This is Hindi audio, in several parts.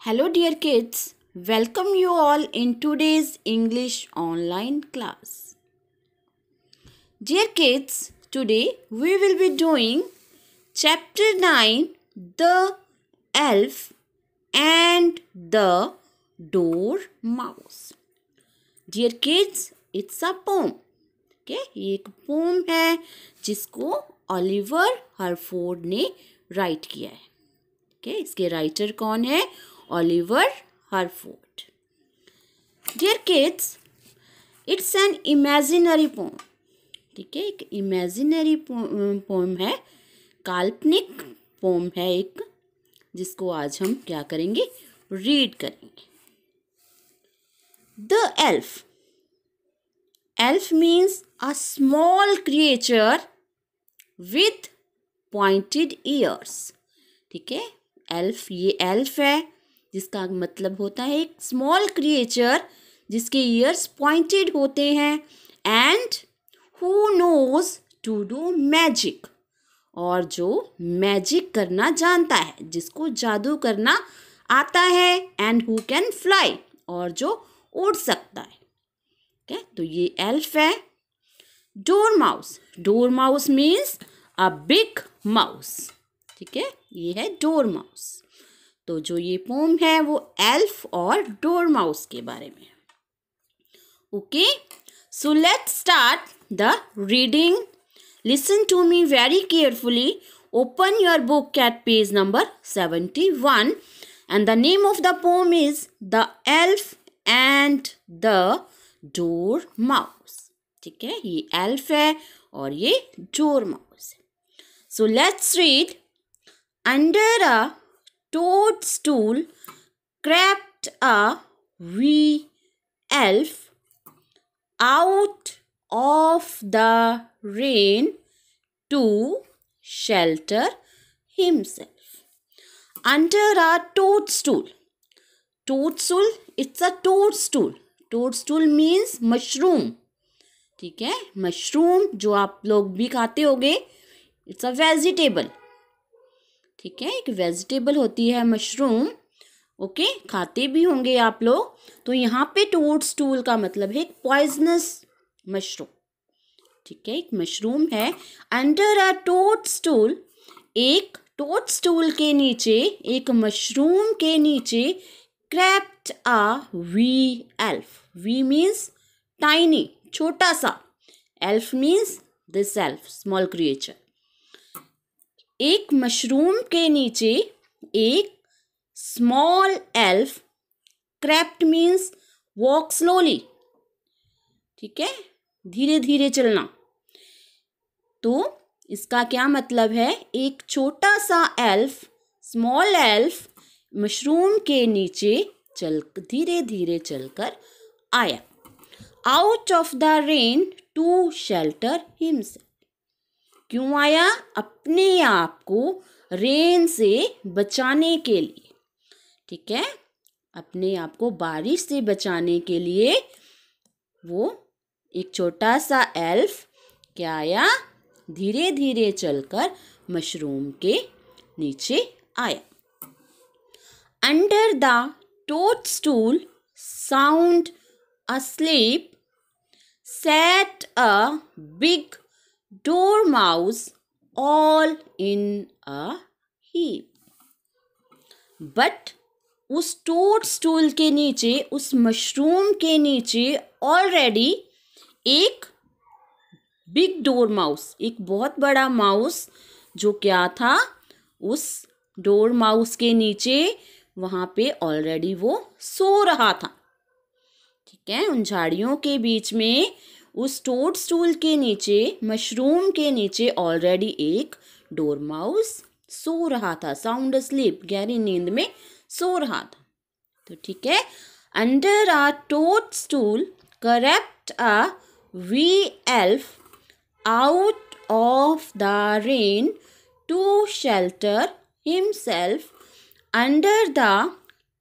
Hello, dear kids. Welcome you all in today's English online class. Dear kids, today we will be doing Chapter 9 The Elf and the Dormouse. Dear kids, it's a poem. Okay? ये एक पोम है जिसको ओलिवर हरफोर्ड ने राइट किया है. Okay? इसके राइटर कौन है? Oliver हरफोर्ड. Dear kids, it's an imaginary poem. ठीक है, एक इमेजिनरी पोम है, काल्पनिक पोम है एक, जिसको आज हम क्या करेंगे? रीड करेंगे. The elf. Elf means a small creature with pointed ears. ठीक है, elf, ये elf है जिसका मतलब होता है एक स्मॉल क्रिएचर जिसके ईयर्स पॉइंटेड होते हैं. And who knows to do magic, और जो मैजिक करना जानता है, जिसको जादू करना आता है. एंड हु कैन फ्लाई, और जो उड़ सकता है. okay? तो ये एल्फ है. Dormouse. Dormouse means a big mouse. ठीक है, ये है डोरमाउस. तो जो ये पोम है वो एल्फ और डोरमाउस के बारे में. Okay, so let's start the reading. Listen to me very carefully. Open your book at page number 71 and the name of the poem is the elf and the dormouse. ठीक है, ये एल्फ है और ये डोरमाउस है. So let's read. Under a toadstool crept a wee elf out of the rain to shelter himself. Under a toadstool. Toadstool, it's a toadstool. Toadstool means mushroom. ठीक है, मशरूम जो आप लोग भी खाते होगे. It's a vegetable. ठीक है, एक वेजिटेबल होती है मशरूम. ओके, खाते भी होंगे आप लोग. तो यहाँ पे टोडस्टूल का मतलब है एक पॉइजनस मशरूम. ठीक है, एक मशरूम है. अंडर अ टोडस्टूल, एक टोडस्टूल के नीचे, एक मशरूम के नीचे. Crept a wee elf. Wee means tiny, छोटा सा. Elf means this elf, small creature. एक मशरूम के नीचे एक small elf. Crept means walk slowly. ठीक है, धीरे धीरे चलना. तो इसका क्या मतलब है? एक छोटा सा एल्फ, स्मॉल एल्फ, मशरूम के नीचे धीरे धीरे चलकर आया. Out of the rain to shelter himself. क्यों आया? अपने आप को रेन से बचाने के लिए. ठीक है, अपने आप को बारिश से बचाने के लिए वो एक छोटा सा एल्फ क्या आया? धीरे धीरे चलकर मशरूम के नीचे आया. Under the toadstool sound asleep sat a big dormouse all in a heap. But उस टोडस्टूल के नीचे, उस मशरूम के नीचे ऑलरेडी एक बिग डोरमाउस, एक बहुत बड़ा माउस, जो क्या था? उस डोरमाउस के नीचे वहाँ पे ऑलरेडी वो सो रहा था. ठीक है, उन झाड़ियों के बीच में, उस टोडस्टूल के नीचे, मशरूम के नीचे ऑलरेडी एक डोरमाउस सो रहा था. साउंड स्लीप, गहरी नींद में सो रहा था. तो ठीक है, under a toadstool crept a wee elf out of the rain to shelter himself. Under the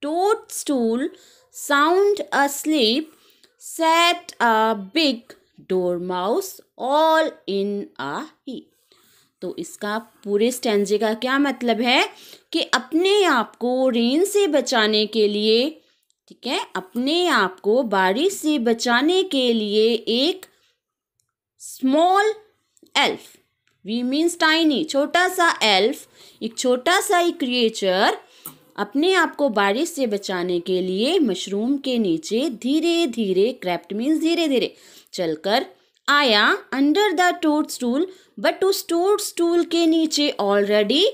toadstool, sound asleep, sat a big dormouse all in a heap. तो इसका पूरे स्टैंजे का क्या मतलब है कि अपने आप को रेन से बचाने के लिए, ठीक है, अपने आप को बारिश से बचाने के लिए एक small elf, wee means tiny, छोटा सा एल्फ, एक छोटा सा एक क्रिएचर अपने आप को बारिश से बचाने के लिए मशरूम के नीचे धीरे धीरे, क्रेप्ट मीन्स धीरे धीरे चलकर आया अंडर द टोडस्टूल। बट उस टोडस्टूल के नीचे ऑलरेडी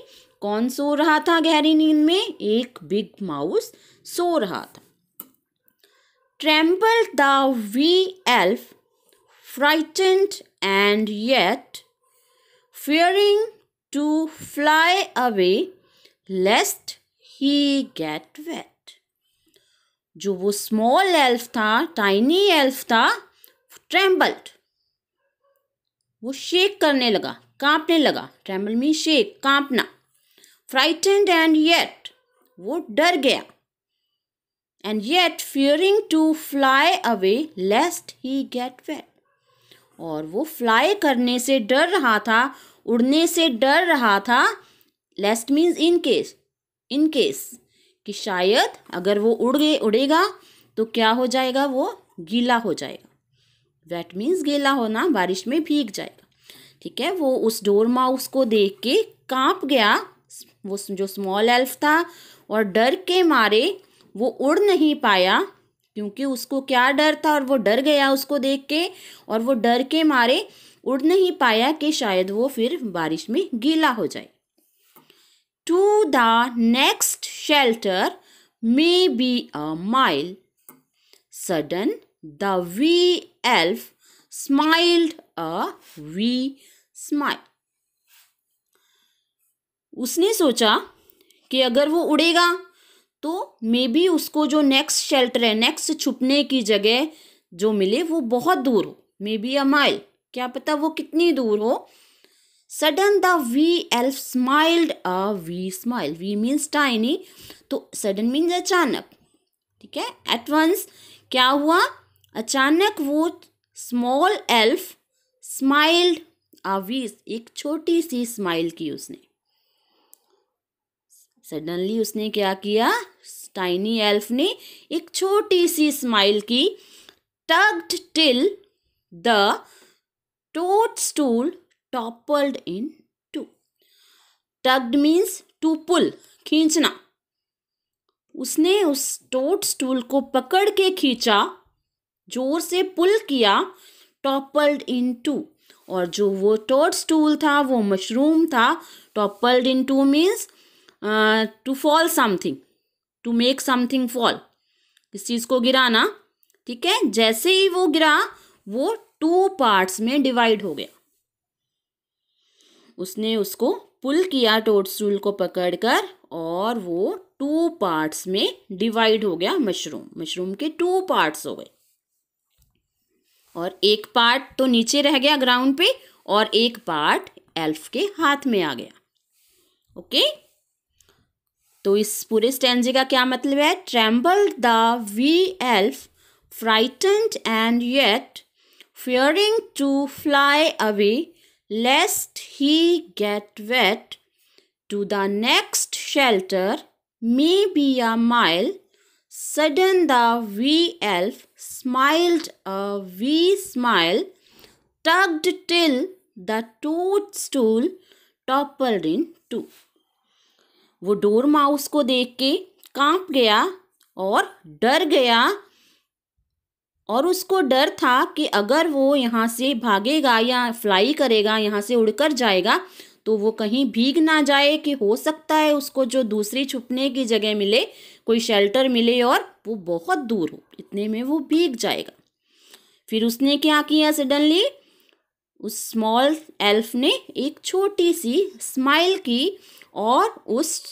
कौन सो रहा था गहरी नींद में? एक बिग माउस सो रहा था। Trembled the wee elf, frightened and yet fearing to fly away lest he get wet. जो वो स्मॉल एल्फ था, टाइनी एल्फ था, ट्रेम्बल्ड, वो शेक करने लगा, कांपने लगा। ट्रेम्बल मीन शेक, कांपना। फ्राइटेंड एंड येट, वो डर गया। And yet fearing to fly away lest he get wet, और वो फ्लाई करने से डर रहा था, उड़ने से डर रहा था। Lest means in case, in case कि शायद अगर वो उड़ेगा तो क्या हो जाएगा? वो गीला हो जाएगा। वेट मीन्स गीला होना, बारिश में भीग जाएगा। ठीक है, वो उस डोर माउस को देख के कांप गया, वो जो स्मॉल एल्फ था, और डर के मारे वो उड़ नहीं पाया, क्योंकि उसको क्या डर था, और वो डर गया उसको देख के, और वो डर के मारे उड़ नहीं पाया कि शायद वो फिर बारिश में गीला हो जाए। To the next shelter may be a mile. Sudden the wee elf smiled a wee smile. उसने सोचा कि अगर वो उड़ेगा तो मे बी उसको जो नेक्स्ट शेल्टर है, नेक्स्ट छुपने की जगह जो मिले वो बहुत दूर हो, मे बी अ माइल, क्या पता वो कितनी दूर हो। Sudden the wee elf smiled a wee smile, wee means tiny, तो सडन मीन्स अचानक। ठीक है, एट वंस क्या हुआ? अचानक वो small elf smiled a wee, एक छोटी सी स्माइल की उसने। सडनली उसने क्या किया? टाइनी एल्फ ने एक छोटी सी स्माइल की। Tugged till the toadstool toppled in two. Tugged means to pull, खींचना। उसने उस टोडस्टूल को पकड़ के खींचा, जोर से पुल किया। टॉपल्ड इन टू, और जो वो टोडस्टूल था, वो मशरूम था। Toppled in to means to fall something, to make something fall, इस चीज को गिराना। ठीक है, जैसे ही वो गिरा वो 2 पार्ट्स में डिवाइड हो गया। उसने उसको पुल किया टोडस्टूल को पकड़कर, और वो 2 पार्ट्स में डिवाइड हो गया। मशरूम के 2 पार्ट्स हो गए, और एक पार्ट तो नीचे रह गया ग्राउंड पे, और एक पार्ट एल्फ के हाथ में आ गया। ओके, तो इस पूरे स्टैंजे का क्या मतलब है? Trembled the wee elf, frightened and yet fearing to fly away lest he get wet. To the next shelter may be a mile. Sudden the wee elf smiled a wee smile, tugged till the toadstool toppled in two. वो डोर माउस को देख के कांप गया और डर गया, और उसको डर था कि अगर वो यहाँ से भागेगा या फ्लाई करेगा, यहाँ से उड़कर जाएगा, तो वो कहीं भीग ना जाए, कि हो सकता है उसको जो दूसरी छुपने की जगह मिले, कोई शेल्टर मिले, और वो बहुत दूर हो, इतने में वो भीग जाएगा। फिर उसने क्या किया? सडनली उस स्मॉल एल्फ ने एक छोटी सी स्माइल की, और उस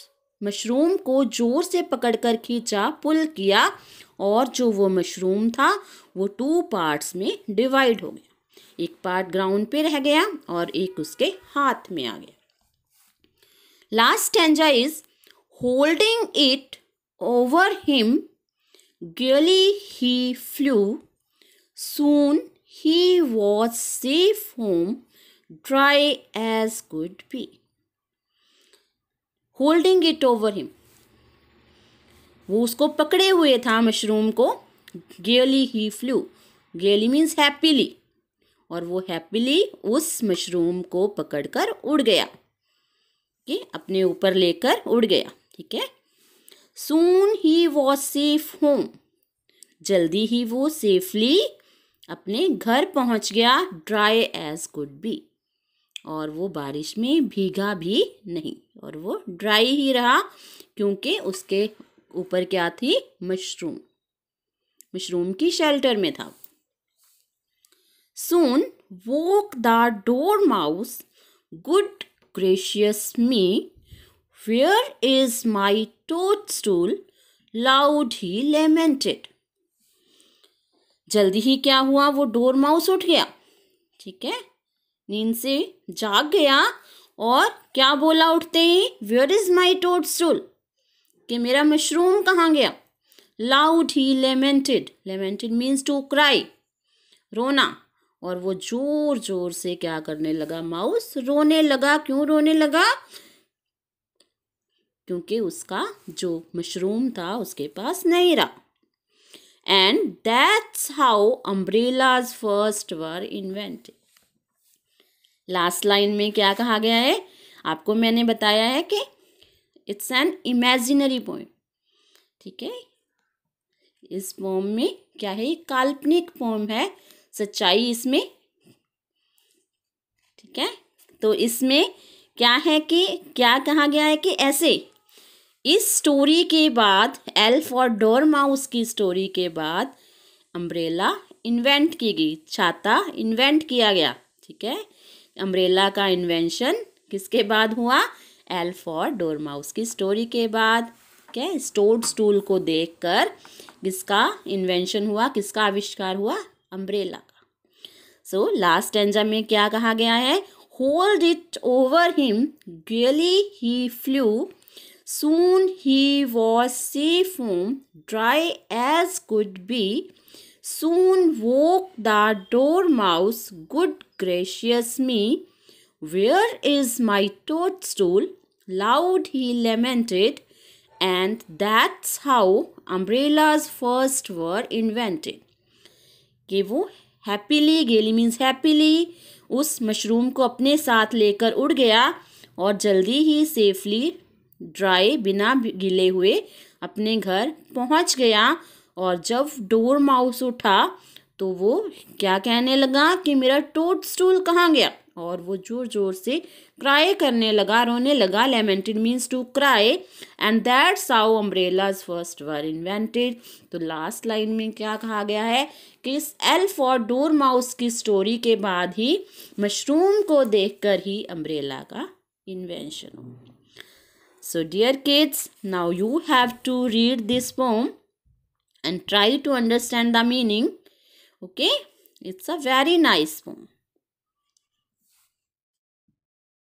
मशरूम को जोर से पकड़कर खींचा, पुल किया, और जो वो मशरूम था वो 2 पार्ट्स में डिवाइड हो गया। एक पार्ट ग्राउंड पे रह गया और एक उसके हाथ में आ गया। Last stanza is holding it over him gaily he flew, soon he was safe home dry as could be, holding it over him. वो उसको पकड़े हुए था मशरूम को. Gaily he flew. Gaily means happily. और वो हैप्पीली उस मशरूम को पकड़कर उड़ गया, कि अपने ऊपर लेकर उड़ गया. ठीक है. Soon he was safe home. जल्दी ही वो सेफली अपने घर पहुंच गया. Dry as could be. और वो बारिश में भीगा भी नहीं, और वो ड्राई ही रहा, क्योंकि उसके ऊपर क्या थी? मशरूम. मशरूम की शेल्टर में था. Soon woke the dormouse. Good gracious me, where is my toadstool? Loud he lamented. जल्दी ही क्या हुआ? वो डोरमाउस उठ गया. ठीक है, नींद से जाग गया, और क्या बोला उठते ही? Where is my toadstool? कि मेरा मशरूम कहाँ गया? Loud he lamented. Lamented means to cry. रोना. और वो जोर जोर से क्या करने लगा? माउस रोने लगा. क्यों रोने लगा? क्योंकि उसका जो मशरूम था उसके पास नहीं रहा. And that's how umbrellas first were invented. Last line में क्या कहा गया है? आपको मैंने बताया है कि इट्स एन इमेजिनरी पोएम. ठीक है, इस पोएम में क्या है? काल्पनिक पोएम है. सच्चाई इसमें. ठीक है, तो इसमें क्या है कि क्या कहा गया है कि ऐसे इस स्टोरी के बाद, एल्फ और डोरमाउस की स्टोरी के बाद, अम्ब्रेला इन्वेंट की गई. छाता इन्वेंट किया गया. ठीक है, अम्ब्रेला का इन्वेंशन किसके बाद हुआ? एल्फ और डोरमाउस की स्टोरी के बाद. क्या? टोडस्टूल को देखकर किसका इन्वेंशन हुआ? किसका आविष्कार हुआ? अम्ब्रेला का. सो लास्ट स्टैंजा में क्या कहा गया है? Hold it over him, gaily he flew. Soon he was safe home, dry as could be. Soon woke the dormouse. Good gracious me, where is my toadstool? Loud he lamented. And that's how umbrellas first were invented. कि वो हैप्पीली, गेली मीन्स हैप्पीली, उस मशरूम को अपने साथ लेकर उड़ गया, और जल्दी ही सेफली ड्राई, बिना गीले हुए अपने घर पहुंच गया. और जब डोरमाउस उठा तो वो क्या कहने लगा कि मेरा टोडस्टूल कहाँ गया? और वो जोर जोर से क्राई करने लगा, रोने लगा. Lamented means to cry. And that's how umbrellas first were invented. तो लास्ट लाइन में क्या कहा गया है कि इस एल्फ और डोरमाउस की स्टोरी के बाद ही मशरूम को देखकर ही अम्ब्रेला का इन्वेंशन हुआ. So dear kids, now you have to read this poem and try to understand the meaning. Okay? It's a very nice poem.